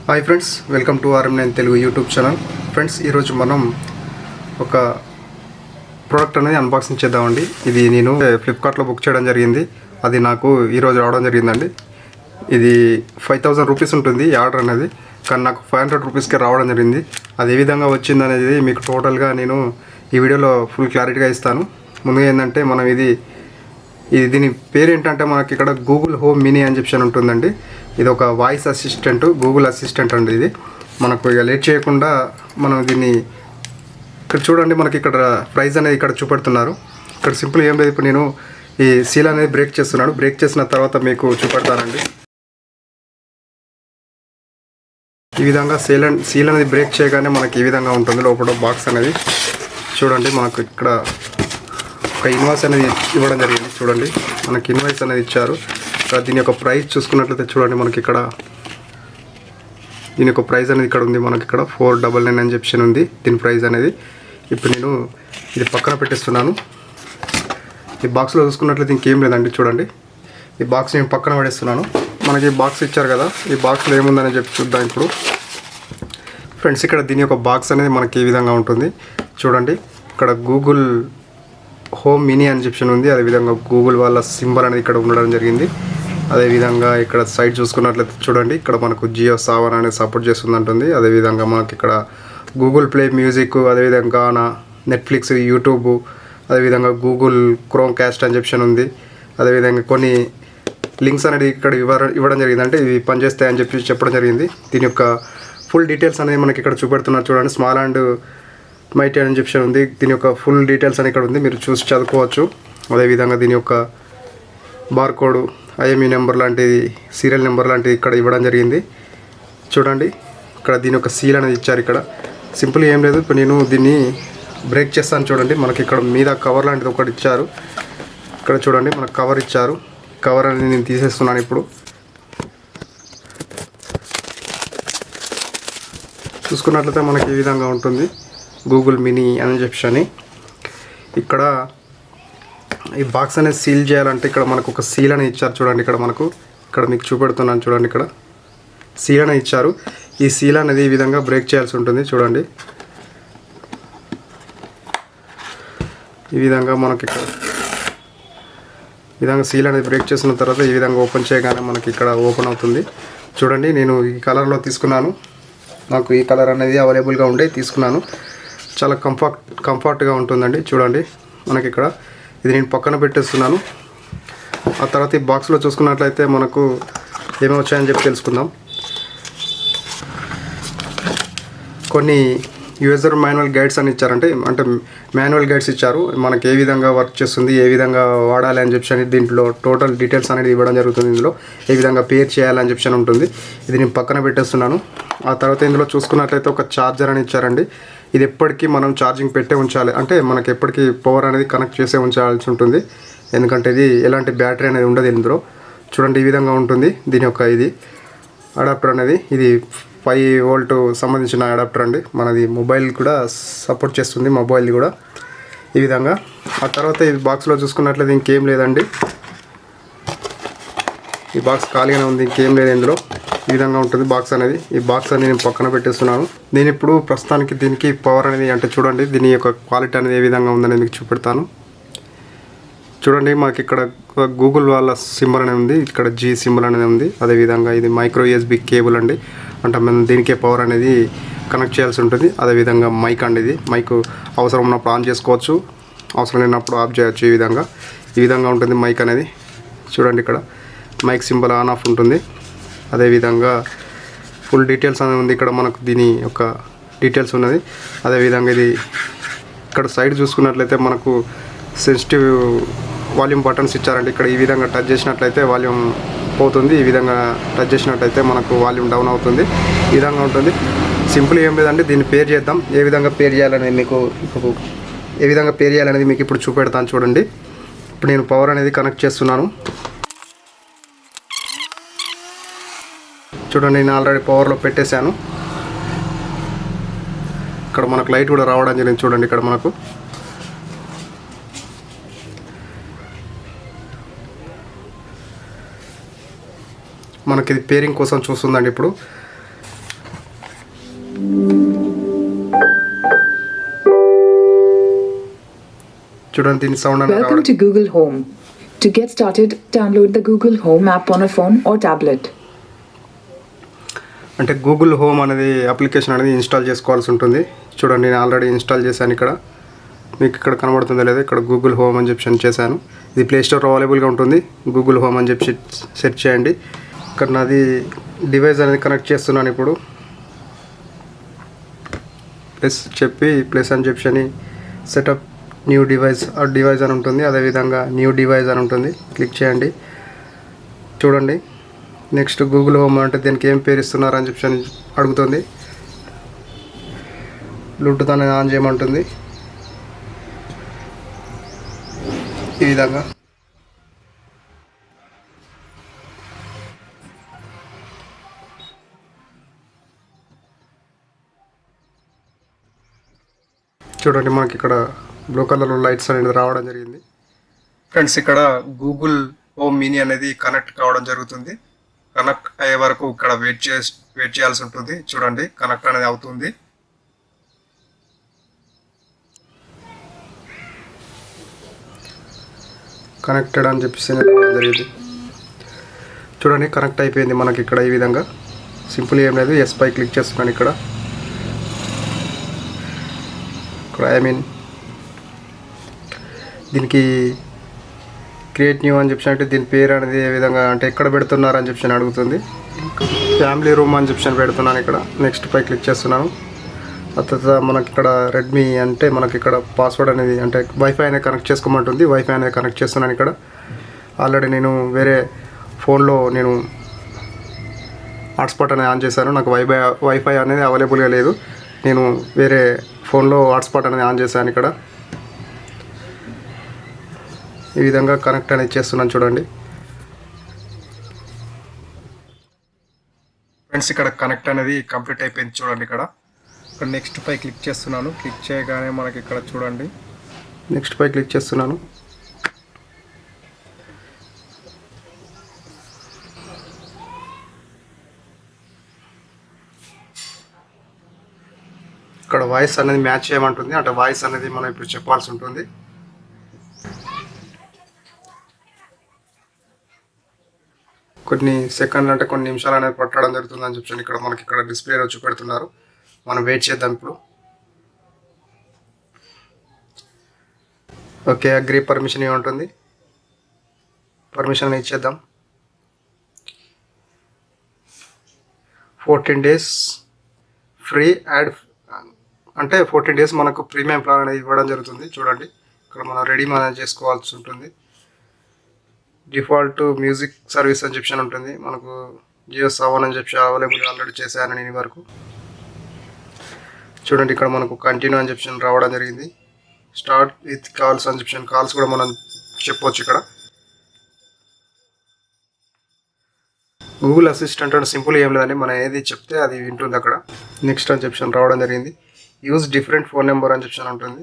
Hi friends, welcome to RM9 Telugu YouTube channel. Friends, ఈరోజు మనం ఒక ప్రోడక్ట్ అనేది అన్బాక్సింగ్ చేద్దామండి. ఇది నేను ఫ్లిప్కార్ట్లో బుక్ చేయడం జరిగింది. అది నాకు ఈరోజు రావడం జరిగిందండి. ఇది 5000 రూపీస్ ఉంటుంది ఈ ఆర్డర్ అనేది, కానీ నాకు 500 రూపీస్కే రావడం జరిగింది. అది ఏ విధంగా వచ్చిందనేది మీకు టోటల్గా నేను ఈ వీడియోలో ఫుల్ క్లారిటీగా ఇస్తాను. ముందుగా ఏంటంటే మనం దీని పేరు ఏంటంటే మనకి ఇక్కడ గూగుల్ హోమ్ మినీ అని చెప్పి ఉంటుందండి. ఇది ఒక వాయిస్ అసిస్టెంట్, గూగుల్ అసిస్టెంట్ అండి. ఇది మనకు ఇక లేట్ చేయకుండా మనం దీన్ని ఇక్కడ చూడండి. మనకి ఇక్కడ ప్రైస్ అనేది ఇక్కడ చూపెడుతున్నారు. ఇక్కడ సింపుల్ ఏం లేదు, ఇప్పుడు నేను ఈ సీల్ అనేది బ్రేక్ చేస్తున్నాను. బ్రేక్ చేసిన తర్వాత మీకు చూపెడతానండి. ఈ విధంగా సీల్ అనేది బ్రేక్ చేయగానే మనకి ఈ విధంగా ఉంటుంది లోపల బాక్స్ అనేది. చూడండి, మనకు ఇక్కడ ఒక ఇన్వాయిస్ అనేది ఇవ్వడం జరిగింది. చూడండి, మనకి ఇన్వాయిస్ అనేది ఇచ్చారు. ఇక్కడ దీని యొక్క ప్రైస్ చూసుకున్నట్లయితే చూడండి, మనకి ఇక్కడ దీని యొక్క ప్రైస్ అనేది ఇక్కడ ఉంది. మనకి ఇక్కడ 499 అని చెప్పి ఉంది దీని ప్రైస్ అనేది. ఇప్పుడు నేను ఇది పక్కన పెట్టేస్తున్నాను. ఈ బాక్స్లో చూసుకున్నట్లయితే ఇంకేం లేదండి. చూడండి, ఈ బాక్స్ నేను పక్కన పడేస్తున్నాను. మనకి బాక్స్ ఇచ్చారు కదా, ఈ బాక్స్లో ఏముందని చెప్పి చూద్దాం ఇప్పుడు. ఫ్రెండ్స్, ఇక్కడ దీని యొక్క బాక్స్ అనేది మనకి ఈ విధంగా ఉంటుంది. చూడండి, ఇక్కడ గూగుల్ హోమ్ మినీ అని చెప్పి ఉంది. అదేవిధంగా గూగుల్ వాళ్ళ సింబల్ అనేది ఇక్కడ ఉండడం జరిగింది. అదేవిధంగా ఇక్కడ సైడ్ చూసుకున్నట్లయితే చూడండి, ఇక్కడ మనకు జియో సావన్ అనేది సపోర్ట్ చేస్తుంది అంటుంది. అదేవిధంగా మనకి ఇక్కడ గూగుల్ ప్లే మ్యూజిక్, అదేవిధంగా నెట్ఫ్లిక్స్, యూట్యూబ్, అదేవిధంగా గూగుల్ క్రోమ్ క్యాస్ట్ అని చెప్పి ఉంది. అదేవిధంగా కొన్ని లింక్స్ అనేది ఇక్కడ ఇవ్వడం జరిగింది. అంటే ఇవి పనిచేస్తాయి అని చెప్పడం జరిగింది. దీని యొక్క ఫుల్ డీటెయిల్స్ అనేది మనకి ఇక్కడ చూపెడుతున్నారు. చూడండి, స్మాల్ అండ్ మైటీ అని చెప్పి ఉంది. దీని యొక్క ఫుల్ డీటెయిల్స్ అని ఇక్కడ ఉంది, మీరు చూసి చదువుకోవచ్చు. అదేవిధంగా దీని యొక్క బార్కోడ్, IME నెంబర్ లాంటిది, సీరియల్ నెంబర్ లాంటిది ఇక్కడ ఇవ్వడం జరిగింది. చూడండి, ఇక్కడ దీని యొక్క సీల్ అనేది ఇచ్చారు. ఇక్కడ సింపుల్ ఏం లేదు, ఇప్పుడు నేను దీన్ని బ్రేక్ చేస్తాను. చూడండి, మనకి ఇక్కడ మీద కవర్ లాంటిది ఒకటి ఇచ్చారు. ఇక్కడ చూడండి, మనకు కవర్ ఇచ్చారు. కవర్ అనేది నేను తీసేస్తున్నాను. ఇప్పుడు చూసుకున్నట్లయితే మనకి ఈ విధంగా ఉంటుంది గూగుల్ మినీ అని చెప్పి. ఇక్కడ ఈ బాక్స్ అనేది సీల్ చేయాలంటే ఇక్కడ మనకు ఒక సీల్ అనేది ఇచ్చారు. చూడండి, ఇక్కడ మీకు చూపెడుతున్నాను. చూడండి, ఇక్కడ సీల్ అనేది ఇచ్చారు. ఈ సీల్ అనేది ఈ విధంగా బ్రేక్ చేయాల్సి ఉంటుంది. చూడండి, ఈ విధంగా మనకి ఇక్కడ ఈ విధంగా సీల్ అనేది బ్రేక్ చేసిన తర్వాత ఈ విధంగా ఓపెన్ చేయగానే మనకి ఇక్కడ ఓపెన్ అవుతుంది. చూడండి, నేను ఈ కలర్లో తీసుకున్నాను. నాకు ఈ కలర్ అనేది అవైలబుల్గా ఉండే తీసుకున్నాను. చాలా కంఫర్ట్గా ఉంటుందండి. చూడండి, మనకి ఇక్కడ ఇది నేను పక్కన పెట్టేస్తున్నాను. ఆ తర్వాత ఈ బాక్స్లో చూసుకున్నట్లయితే మనకు ఏమేమి వచ్చాయని చెప్పి తెలుసుకుందాం. కొన్ని యూజర్ మాన్యువల్ గైడ్స్ అని ఇచ్చారంటే అంటే మాన్యువల్ గైడ్స్ ఇచ్చారు. మనకి ఏ విధంగా వర్క్ చేస్తుంది, ఏ విధంగా వాడాలి అని చెప్పి దీంట్లో టోటల్ డీటెయిల్స్ అనేది ఇవ్వడం జరుగుతుంది. ఇందులో ఏ విధంగా పేర్ చేయాలని చెప్పి ఉంటుంది. ఇది నేను పక్కన పెట్టేస్తున్నాను. ఆ తర్వాత ఇందులో చూసుకున్నట్లయితే ఒక ఛార్జర్ అని ఇచ్చారండి. ఇది ఎప్పటికీ మనం ఛార్జింగ్ పెట్టే ఉంచాలి, అంటే మనకి ఎప్పటికీ పవర్ అనేది కనెక్ట్ చేసే ఉంచాల్సి ఉంటుంది. ఎందుకంటే ఇది ఎలాంటి బ్యాటరీ అనేది ఉండదు ఇందులో. చూడండి, ఈ విధంగా ఉంటుంది దీని యొక్క ఇది అడాప్టర్ అనేది. ఇది 5 వోల్ట్ సంబంధించిన అడాప్టర్ అండి. మనది మొబైల్ కూడా సపోర్ట్ చేస్తుంది, మొబైల్ కూడా ఈ విధంగా. ఆ తర్వాత ఈ బాక్స్లో చూసుకున్నట్లయితే ఇంకేం లేదండి. ఈ బాక్స్ ఖాళీగానే ఉంది, ఇంకేం లేదు ఇందులో. ఈ విధంగా ఉంటుంది బాక్స్ అనేది. ఈ బాక్స్ అనేది నేను పక్కన పెట్టేస్తున్నాను. నేను ఇప్పుడు ప్రస్తుతానికి దీనికి పవర్ అనేది అంటే చూడండి, దీని యొక్క క్వాలిటీ అనేది ఏ విధంగా ఉందనేది మీకు చూపెడతాను. చూడండి, మనకి ఇక్కడ గూగుల్ వాళ్ళ సింబల్ అనేది ఉంది, ఇక్కడ G సింబల్ అనేది ఉంది. అదేవిధంగా ఇది మైక్రో USB కేబుల్ అండి, అంటే మనం దీనికే పవర్ అనేది కనెక్ట్ చేయాల్సి ఉంటుంది. అదేవిధంగా మైక్ అండి, ఇది మైక్ అవసరం ఉన్నప్పుడు ఆన్ చేసుకోవచ్చు, అవసరం లేనప్పుడు ఆఫ్ చేయొచ్చు. ఈ విధంగా ఉంటుంది మైక్ అనేది. చూడండి, ఇక్కడ మైక్ సింబల్ ఆన్ ఆఫ్ ఉంటుంది. అదేవిధంగా ఫుల్ డీటెయిల్స్ అనేది ఉంది. ఇక్కడ మనకు దీని యొక్క డీటెయిల్స్ ఉన్నది. అదేవిధంగా ఇది ఇక్కడ సైడ్ చూసుకున్నట్లయితే మనకు సెన్సిటివ్ వాల్యూమ్ బటన్స్ ఇచ్చారంటే ఇక్కడ ఈ విధంగా టచ్ చేసినట్లయితే వాల్యూమ్ పోతుంది, ఈ విధంగా టచ్ చేసినట్లయితే మనకు వాల్యూమ్ డౌన్ అవుతుంది. ఈ విధంగా ఉంటుంది. సింపుల్ ఏం లేదండి, దీన్ని పేర్ చేద్దాం. ఏ విధంగా పేర్ చేయాలనేది మీకు ఇప్పుడు చూపెడతాను. చూడండి, ఇప్పుడు నేను పవర్ అనేది కనెక్ట్ చేస్తున్నాను. చూడండి, నేను ఆల్రెడీ పవర్లో పెట్టేశాను. ఇక్కడ మనకు లైట్ కూడా రావడం జరిగింది. చూడండి, ఇక్కడ మనకి ఇది పేరింగ్ కోసం చూస్తుందండి. ఇప్పుడు చూడండి దీని సౌండ్ అనేది Welcome to Google Home. To get started, download the Google Home app on a phone or tablet. అంటే గూగుల్ హోమ్ అనేది అప్లికేషన్ అనేది ఇన్స్టాల్ చేసుకోవాల్సి ఉంటుంది. చూడండి నేను ఆల్రెడీ ఇన్స్టాల్ చేశాను. ఇక్కడ మీకు ఇక్కడ కనబడుతుందో లేదో ఇక్కడ గూగుల్ హోమ్ అని చెప్పి చేశాను. ఇది ప్లే స్టోర్ అవైలబుల్గా ఉంటుంది. గూగుల్ హోమ్ అని చెప్పి సెర్చ్ చేయండి. ఇక్కడ నాది డివైస్ అనేది కనెక్ట్ చేస్తున్నాను. ఇప్పుడు ప్లస్ అని చెప్పి సెటప్ న్యూ డివైస్ ఆ డివైస్ అని ఉంటుంది. అదేవిధంగా న్యూ డివైస్ అని ఉంటుంది. క్లిక్ చేయండి. చూడండి నెక్స్ట్ గూగుల్ హోమ్ అంటే దీనికి ఏం పేరు ఇస్తున్నారు అని చెప్పి అడుగుతుంది. బ్లూటూత్ అనేది ఆన్ చేయమంటుంది. ఈ విధంగా చూడండి మనకి ఇక్కడ బ్లూ కలర్లో లైట్స్ అనేది రావడం జరిగింది. ఫ్రెండ్స్ ఇక్కడ గూగుల్ హోమ్ మినీ అనేది కనెక్ట్ కావడం జరుగుతుంది. కనెక్ట్ అయ్యే వరకు ఇక్కడ వెయిట్ చేయాల్సి ఉంటుంది. చూడండి కనెక్ట్ అనేది అవుతుంది. కనెక్టెడ్ అని చెప్పేసి రావడం జరిగింది. చూడండి కనెక్ట్ అయిపోయింది మనకి ఇక్కడ ఈ విధంగా. సింపుల్ ఏం లేదు, ఎస్ పై క్లిక్ చేస్తున్నాను. ఇక్కడ దీనికి క్రియేట్ న్యూ అని చెప్పి అంటే దీని పేరు అనేది ఏ విధంగా అంటే ఎక్కడ పెడుతున్నారు అని చెప్పి అడుగుతుంది. ఫ్యామిలీ రూమ్ అని చెప్పి పెడుతున్నాను. ఇక్కడ నెక్స్ట్ పై క్లిక్ చేస్తున్నాను. ఆ తర్వాత మనకి ఇక్కడ రెడ్మీ అంటే మనకి ఇక్కడ పాస్వర్డ్ అనేది అంటే వైఫై అనేది కనెక్ట్ చేసుకోమంటుంది. వైఫై అనేది కనెక్ట్ చేస్తున్నాను. ఇక్కడ ఆల్రెడీ నేను వేరే ఫోన్లో నేను హాట్స్పాట్ అనేది ఆన్ చేశాను. నాకు వైఫై అనేది అవైలబుల్గా లేదు. నేను వేరే ఫోన్లో హాట్స్పాట్ అనేది ఆన్ చేశాను. ఇక్కడ ఈ విధంగా కనెక్ట్ అనేది చేస్తున్నాను. చూడండి ఫ్రెండ్స్ ఇక్కడ కనెక్ట్ అనేది కంప్లీట్ అయిపోయింది. చూడండి ఇక్కడ నెక్స్ట్ పై క్లిక్ చేస్తున్నాను. క్లిక్ చేయగానే మనకి ఇక్కడ చూడండి నెక్స్ట్ పై క్లిక్ చేస్తున్నాను. ఇక్కడ వాయిస్ అనేది మ్యాచ్ చేయమంటుంది. అంటే వాయిస్ అనేది మనం ఇప్పుడు చెప్పాల్సి ఉంటుంది. కొన్ని సెకండ్లు అంటే కొన్ని నిమిషాలు అనేది పట్టడం జరుగుతుంది అని చెప్పి ఇక్కడ మనకి ఇక్కడ డిస్ప్లేలో చూపెడుతున్నారు. మనం వెయిట్ చేద్దాం. ఇప్పుడు ఓకే అగ్రీ పర్మిషన్ ఏముంటుంది, పర్మిషన్ ఇచ్చేద్దాం. 14 days ఫ్రీ యాడ్ అంటే 14 days మనకు ప్రీమియం ప్లాన్ అనేది ఇవ్వడం జరుగుతుంది. చూడండి ఇక్కడ మనం రెడీ మేనేజ్ చేసుకోవాల్సి ఉంటుంది. డిఫాల్ట్ మ్యూజిక్ సర్వీస్ అని చెప్పి ఉంటుంది. మనకు జియో 7 అని చెప్పి అవైలబుల్ ఆల్రెడీ చేశాను నేను వరకు. చూడండి ఇక్కడ మనకు కంటిన్యూ అని చెప్పి రావడం జరిగింది. స్టార్ట్ విత్ కాల్స్ అని చెప్పి కాల్స్ కూడా మనం చెప్పవచ్చు. ఇక్కడ గూగుల్ అసిస్టెంట్ అంటే సింపుల్ ఏం లేదండి, మనం ఏది చెప్తే అది వింటుంది. అక్కడ నెక్స్ట్ అని చెప్పి రావడం జరిగింది. యూజ్ డిఫరెంట్ ఫోన్ నెంబర్ అని చెప్పి ఉంటుంది.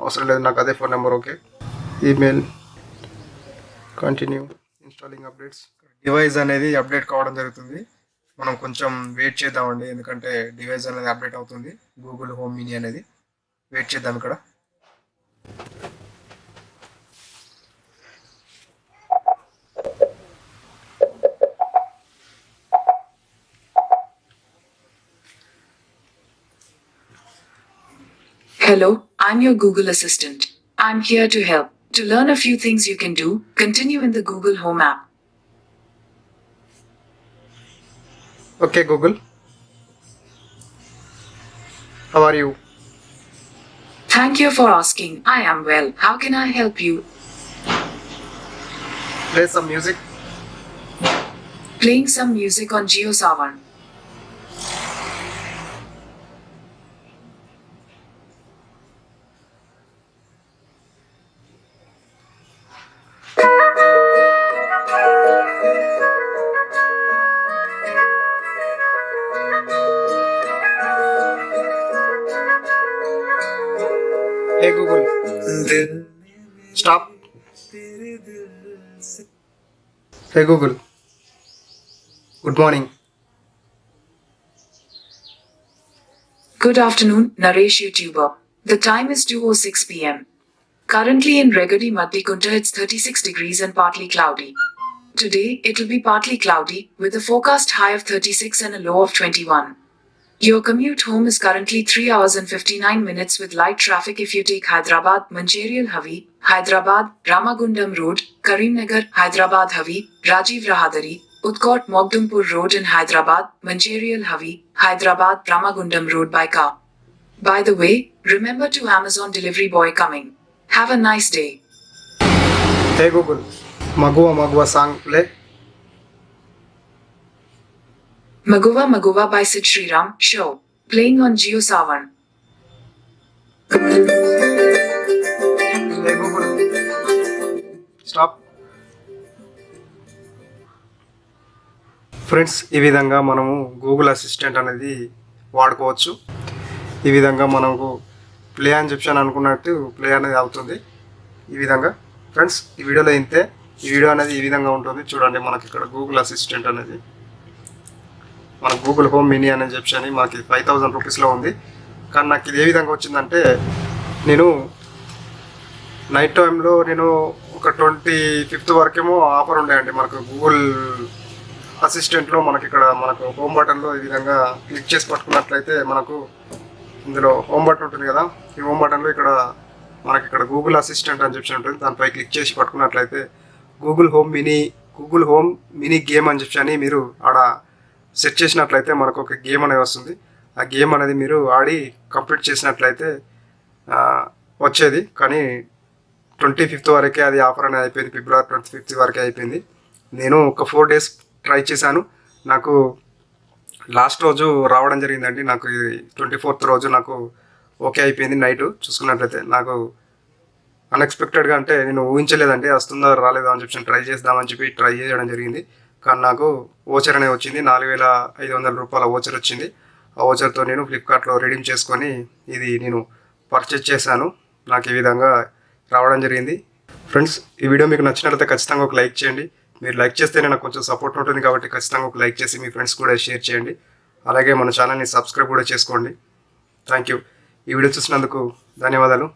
అవసరం లేదు నాకు అదే phone number okay. Email continue installing updates. Device అనేది అప్డేట్ కావడం జరుగుతుంది. మనం కొంచెం వెయిట్ చేద్దామండి, ఎందుకంటే డివైస్ అనేది అప్డేట్ అవుతుంది. గూగుల్ హోమ్ మినీ అనేది వెయిట్ చేద్దాం. ఇక్కడ Hello, I'm your Google Assistant. I'm here to help. To learn a few things you can do, continue in the Google Home app. Okay, Google. How are you? Thank you for asking. I am well. How can I help you? Play some music. Playing some music on Jio Savan. Hey Google, stop. Hey Google, good morning. Good afternoon, Naresh YouTuber. The time is 2:06 p.m. Currently in Regadi Maddikunta it's 36 degrees and partly cloudy. Today, it'll be partly cloudy, with a forecast high of 36 and a low of 21. Your commute home is currently 3 hours and 59 minutes with light traffic if you take Hyderabad, Mancherial Havi, Hyderabad, Ramagundam Road, Karimnagar, Hyderabad Havi, Rajiv Rahadari, Utkot Mogdumpur Road in Hyderabad, Mancherial Havi, Hyderabad, Ramagundam Road by car. By the way, remember to Amazon delivery boy coming. Have a nice day. Hey Google, Magua song play. Maguva Maguva by Sid Sriram, show. Playing on Jio Savan. Hey Google, stop. Friends, ఈ విధంగా మనము Google assistant అనేది వాడుకోవచ్చు. ఈ విధంగా మనకు play అని చెప్పాను అనుకున్నట్టు ప్లే అనేది అవుతుంది. ఈ విధంగా ఫ్రెండ్స్, ఈ వీడియోలో ఇంతే. ఈ వీడియో అనేది ఈ విధంగా ఉంటుంది. చూడండి, మనకి ఇక్కడ గూగుల్ అసిస్టెంట్ అనేది మన గూగుల్ హోమ్ మినీ అని చెప్పని మనకి 5000 రూపీస్లో ఉంది. కానీ నాకు ఇది ఏ విధంగా వచ్చిందంటే, నేను నైట్ టైంలో నేను ఒక 25th వరకేమో ఆఫర్ ఉండేయండి మనకు గూగుల్ అసిస్టెంట్లో. మనకి ఇక్కడ మనకు హోమ్ బటన్లో ఈ విధంగా క్లిక్ చేసి పట్టుకున్నట్లయితే మనకు ఇందులో హోమ్ బటన్ ఉంటుంది కదా, ఈ హోమ్ బటన్లో ఇక్కడ మనకి ఇక్కడ గూగుల్ అసిస్టెంట్ అని చెప్పి ఉంటుంది. దానిపై క్లిక్ చేసి పట్టుకున్నట్లయితే గూగుల్ హోమ్ మినీ గేమ్ అని చెప్పని మీరు ఆడ సెట్ చేసినట్లయితే మనకు ఒక గేమ్ అనేది వస్తుంది. ఆ గేమ్ అనేది మీరు ఆడి కంప్లీట్ చేసినట్లయితే వచ్చేది. కానీ 25th వరకే అది ఆఫర్ అనేది అయిపోయింది. ఫిబ్రవరి 25th వరకే అయిపోయింది. నేను ఒక 4 days ట్రై చేశాను. నాకు లాస్ట్ రోజు రావడం జరిగిందండి. నాకు 24th రోజు నాకు ఓకే అయిపోయింది. నైట్ చూసుకున్నట్లయితే నాకు అన్ఎక్స్పెక్టెడ్గా, అంటే నేను ఊహించలేదండి వస్తుందో రాలేదో అని చెప్పి ట్రై చేద్దామని చెప్పి ట్రై చేయడం జరిగింది. కానీ నాకు ఓచర్ అనేది వచ్చింది. 4500 రూపాయల ఓచర్ వచ్చింది. ఆ ఓచర్తో నేను ఫ్లిప్కార్ట్లో రిడీమ్ చేసుకొని ఇది నేను పర్చేజ్ చేశాను. నాకు ఈ విధంగా రావడం జరిగింది. ఫ్రెండ్స్, ఈ వీడియో మీకు నచ్చినట్లయితే ఖచ్చితంగా ఒక లైక్ చేయండి. మీరు లైక్ చేస్తేనే నాకు కొంచెం సపోర్ట్ ఉంటుంది కాబట్టి ఖచ్చితంగా ఒక లైక్ చేసి మీ ఫ్రెండ్స్ కూడా షేర్ చేయండి. అలాగే మన ఛానల్ని సబ్స్క్రైబ్ కూడా చేసుకోండి. Thank you. ఈ వీడియో చూసినందుకు ధన్యవాదాలు.